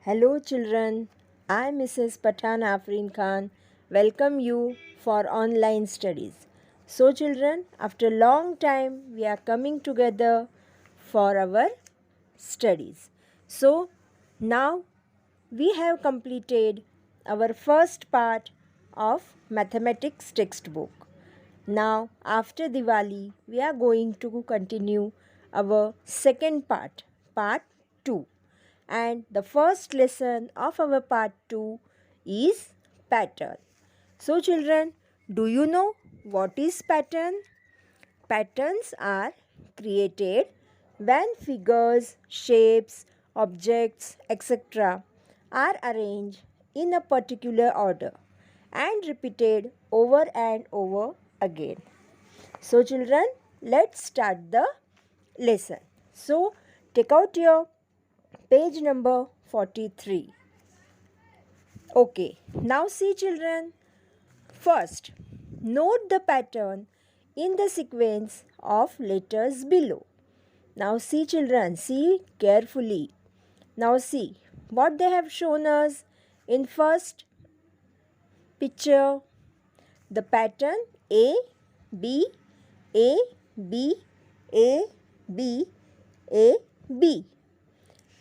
Hello children, I Mrs. Pathan Afreen Khan welcome you for online studies. So children, after a long time we are coming together for our studies. So now we have completed our first part of mathematics textbook. Now after Diwali we are going to continue our second part 2, and the first lesson of our part 2 is pattern. So children, do you know what is pattern? Patterns are created when figures, shapes, objects, etc. are arranged in a particular order and repeated over and over again. So children, let's start the lesson. So take out your page number 43. Okay, now see children. First, note the pattern in the sequence of letters below. Now see children, see carefully. Now see what they have shown us in first picture. The pattern A, B, A, B, A, B, A, B.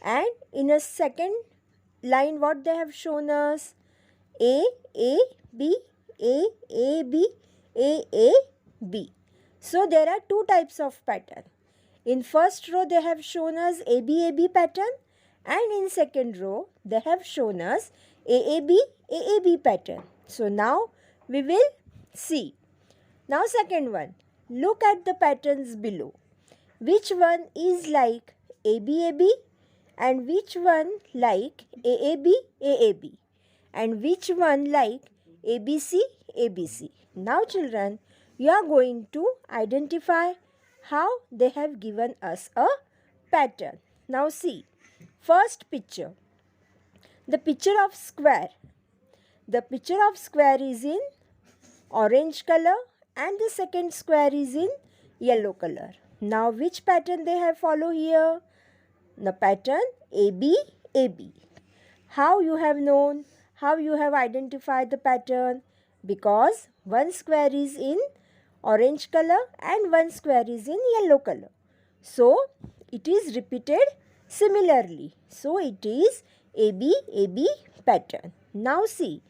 And in a second line what they have shown us, A, B, A, B, A, B. So there are two types of pattern. In first row they have shown us A, B pattern, and in second row they have shown us A, B pattern. So now we will see. Now second one, look at the patterns below. Which one is like A, B, and which one like A, B, and which one like ABC. Now children, you are going to identify how they have given us a pattern. Now see, first picture, the picture of square. The picture of square is in orange color and the second square is in yellow color. Now which pattern they have follow here? The pattern A, B. How you have known? How you have identified the pattern? Because one square is in orange color and one square is in yellow color. So it is repeated similarly. So it is A, B pattern. Now see,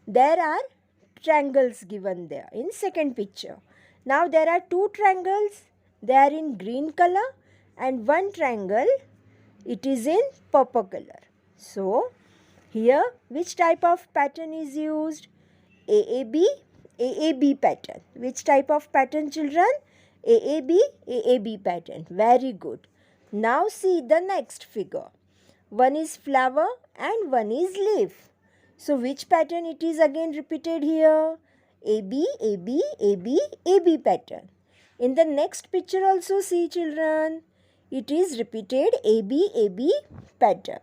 there are triangles given there in second picture. Now there are two triangles. They are in green color and one triangle, it is in purple color. So here which type of pattern is used? AAB pattern. Which type of pattern children? AAB pattern. Very good. Now see the next figure. One is flower and one is leaf. So which pattern it is again repeated here? AB pattern. In the next picture also see children, it is repeated AB pattern.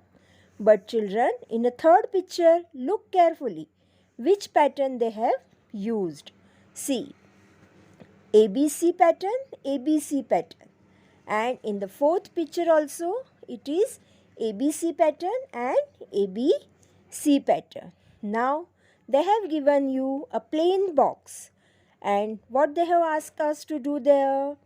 But children, in the third picture, look carefully which pattern they have used. See, ABC pattern. And in the fourth picture also, it is ABC pattern and ABC pattern. Now, they have given you a plain box. And what they have asked us to do there?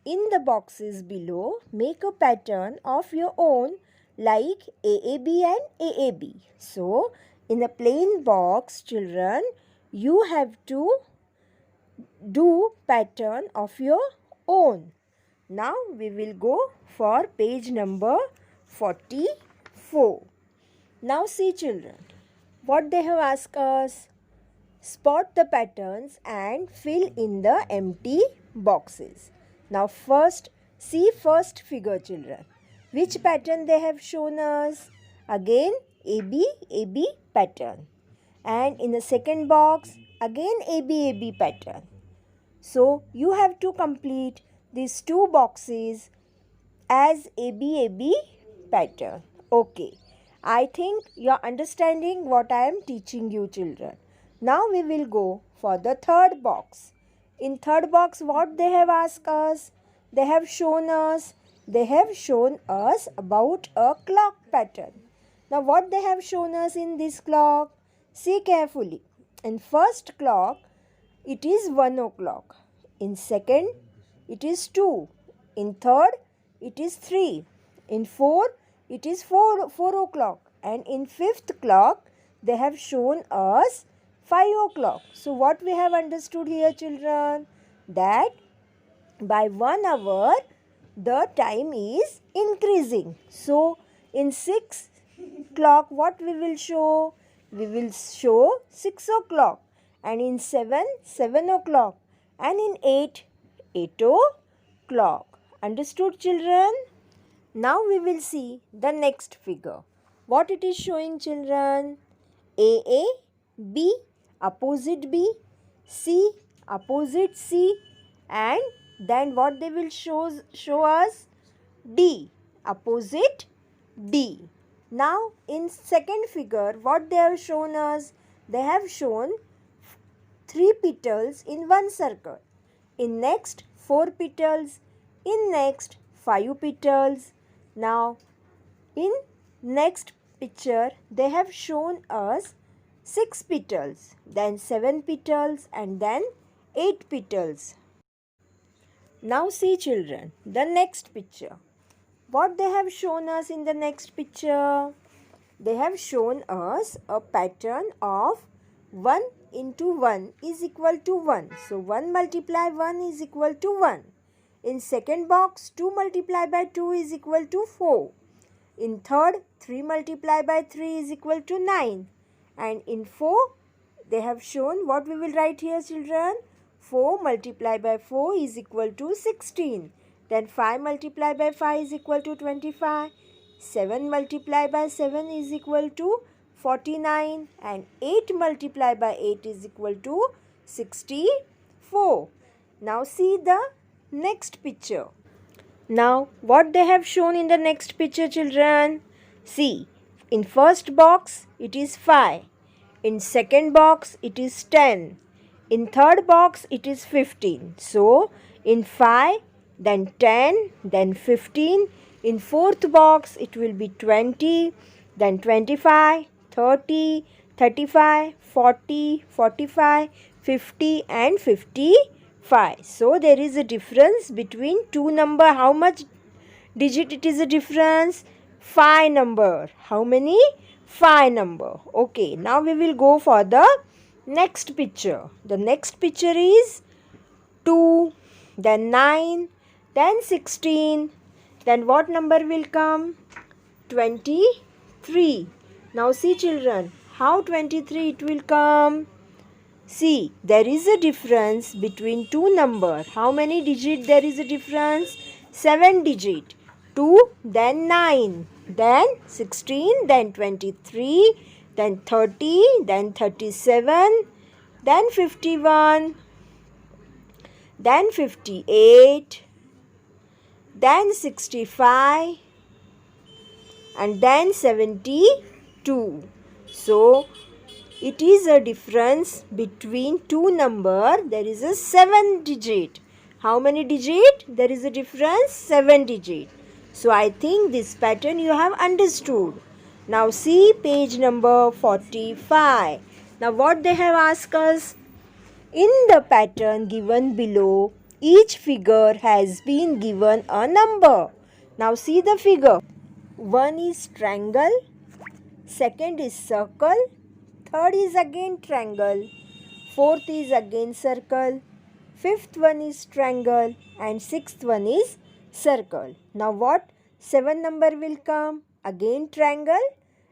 In the boxes below, make a pattern of your own like AAB and AAB. So, in a plain box, children, you have to do pattern of your own. Now, we will go for page number 44. Now, see children, what they have asked us. Spot the patterns and fill in the empty boxes. Now first, see first figure children. Which pattern they have shown us? Again AB pattern. And in the second box, again AB pattern. So you have to complete these two boxes as AB pattern. Okay. I think you are understanding what I am teaching you children. Now we will go for the third box. In third box, what they have asked us? They have shown us about a clock pattern. Now what they have shown us in this clock? See carefully. In first clock, it is 1 o'clock. In second, it is 2. In third, it is 3. In fourth, it is 4 o'clock. And in fifth clock, they have shown us 5 o'clock. So what we have understood here, children? That by 1 hour, the time is increasing. So in 6 clock, what we will show? We will show 6 o'clock. And in 7, 7 o'clock. And in 8, 8 o'clock. Understood, children? Now we will see the next figure. What it is showing, children? AA, B, opposite B, C, opposite C, and then what they will show us? D, opposite D. Now in second figure, what they have shown us? They have shown 3 petals in one circle. In next 4 petals. In next 5 petals. Now in next picture, they have shown us 6 petals, then 7 petals, and then 8 petals. Now see, children, the next picture. What they have shown us in the next picture? They have shown us a pattern of 1 into 1 is equal to 1. So 1 multiply 1 is equal to 1. In second box, 2 multiply by 2 is equal to 4. In third, 3 multiply by 3 is equal to 9. And in 4, they have shown what we will write here, children. 4 multiply by 4 is equal to 16. Then 5 multiply by 5 is equal to 25. 7 multiply by 7 is equal to 49. And 8 multiply by 8 is equal to 64. Now see the next picture. Now what they have shown in the next picture, children? See, in first box it is 5. In second box it is 10. In third box it is 15. So in 5, then 10, then 15. In fourth box it will be 20, then 25, 30, 35, 40, 45, 50 and 55. So there is a difference between two number. How much digit it is a difference? 5 number. How many? 5 number. Okay, now we will go for the next picture. The next picture is 2, then 9, then 16. Then what number will come? 23. Now see, children, how 23 it will come? See, there is a difference between two numbers. How many digit there is a difference? 7 digit. 2, then 9, then 16, then 23, then 30, then 37, then 51, then 58, then 65, and then 72. So it is a difference between two number. There is a 7 digit. How many digit? There is a difference 7 digit. So I think this pattern you have understood. Now see page number 45. Now what they have asked us? In the pattern given below, each figure has been given a number. Now see the figure. 1 is triangle, second is circle, third is again triangle, fourth is again circle, fifth one is triangle, and sixth one is circle. Now what? 7 number will come? Again triangle,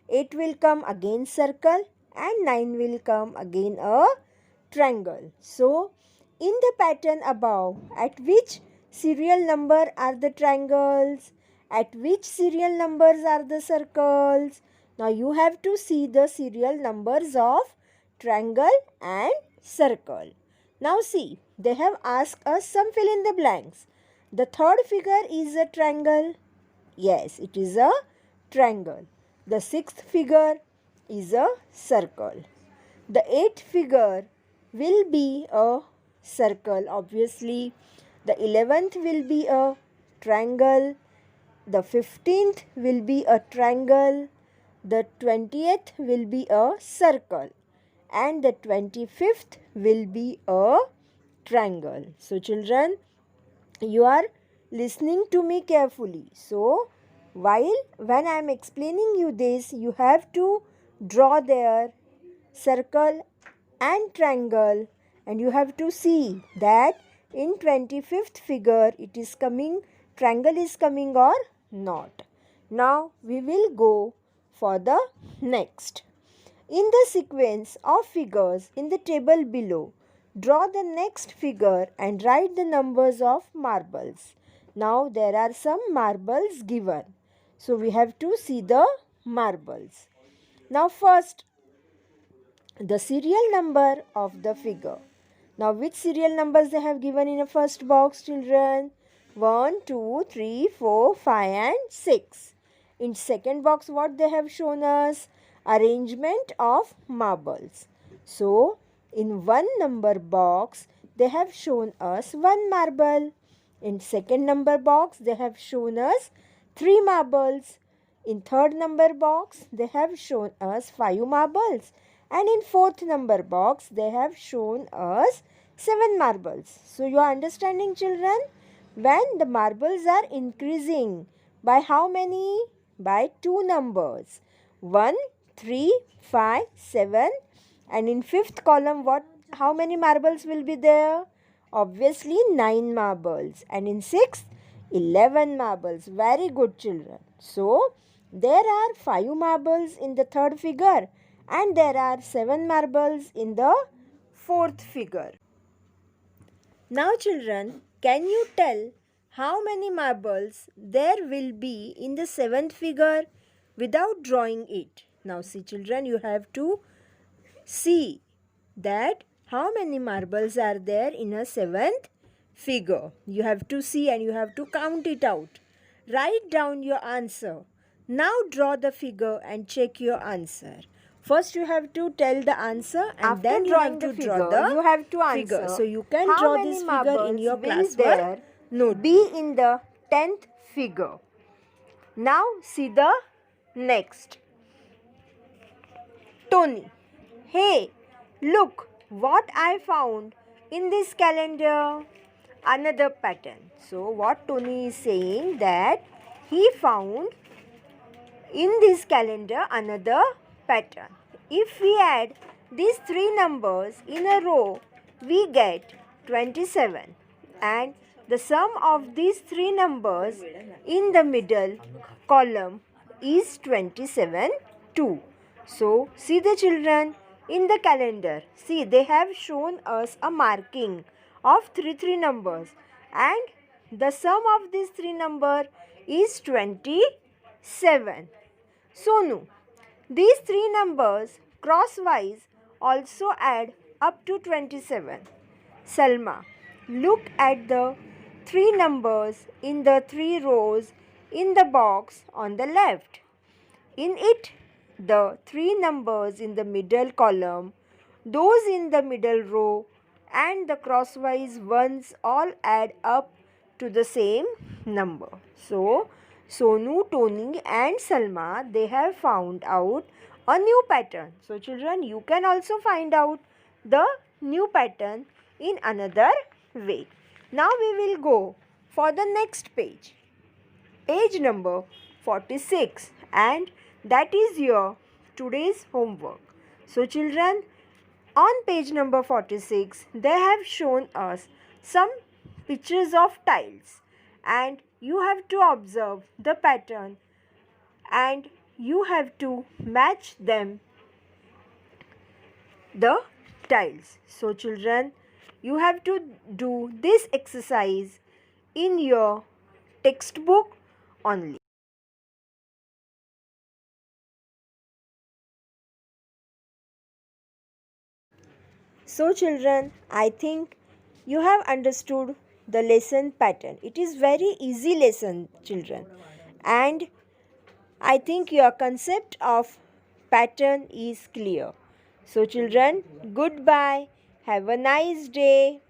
8 will come again circle, and 9 will come again a triangle. So in the pattern above, at which serial number are the triangles? At which serial numbers are the circles? Now you have to see the serial numbers of triangle and circle. Now see, they have asked us some fill in the blanks. The third figure is a triangle. Yes, it is a triangle. The sixth figure is a circle. The eighth figure will be a circle, obviously. The 11th will be a triangle. The 15th will be a triangle. the 20th will be a circle, and the 25th will be a triangle. So children, you are listening to me carefully. So when I am explaining you this, you have to draw their circle and triangle, and you have to see that in 25th figure it is coming, triangle is coming or not. Now we will go for the next. In the sequence of figures in the table below, draw the next figure and write the numbers of marbles. Now there are some marbles given. So we have to see the marbles. Now first, the serial number of the figure. Now which serial numbers they have given in a first box, children? 1, 2, 3, 4, 5 and 6. In second box, what they have shown us? Arrangement of marbles. So in one number box, they have shown us 1 marble. In second number box, they have shown us 3 marbles. In third number box, they have shown us 5 marbles. And in fourth number box, they have shown us 7 marbles. So you are understanding, children? When the marbles are increasing, by how many? By 2 numbers. 1, 3, 5, 7. And in fifth column, how many marbles will be there? Obviously 9 marbles. And in sixth, 11 marbles. Very good, children. So there are 5 marbles in the third figure, and there are 7 marbles in the fourth figure. Now children, can you tell how many marbles there will be in the seventh figure without drawing it? Now see children, you have to see that how many marbles are there in a seventh figure. You have to see and you have to count it out. Write down your answer. Now draw the figure and check your answer. First you have to tell the answer, and after then you have to draw the you have to figure. answer. So you can How draw many this figure in your marbles class will there notebook. be in the 10th figure? Now see the next. Tony. Hey, look what I found in this calendar. Another pattern. So what Tony is saying, that he found in this calendar another pattern. If we add these 3 numbers in a row, we get 27. And the sum of these 3 numbers in the middle column is 27 too. So see the children, in the calendar, see they have shown us a marking of 3 numbers, and the sum of these 3 numbers is 27. Sonu, these 3 numbers crosswise also add up to 27. Salma, look at the 3 numbers in the 3 rows in the box on the left. In it, the 3 numbers in the middle column, those in the middle row, and the crosswise ones all add up to the same number. So, Sonu, Tony and Salma, they have found out a new pattern. So children, you can also find out the new pattern in another way. Now we will go for the next page. Page number 46, and that is your today's homework. So children, on page number 46, they have shown us some pictures of tiles, and you have to observe the pattern and you have to match them, the tiles. So children, you have to do this exercise in your textbook only. So children, I think you have understood the lesson pattern. It is very easy lesson, children, and I think your concept of pattern is clear. So children, goodbye. Have a nice day.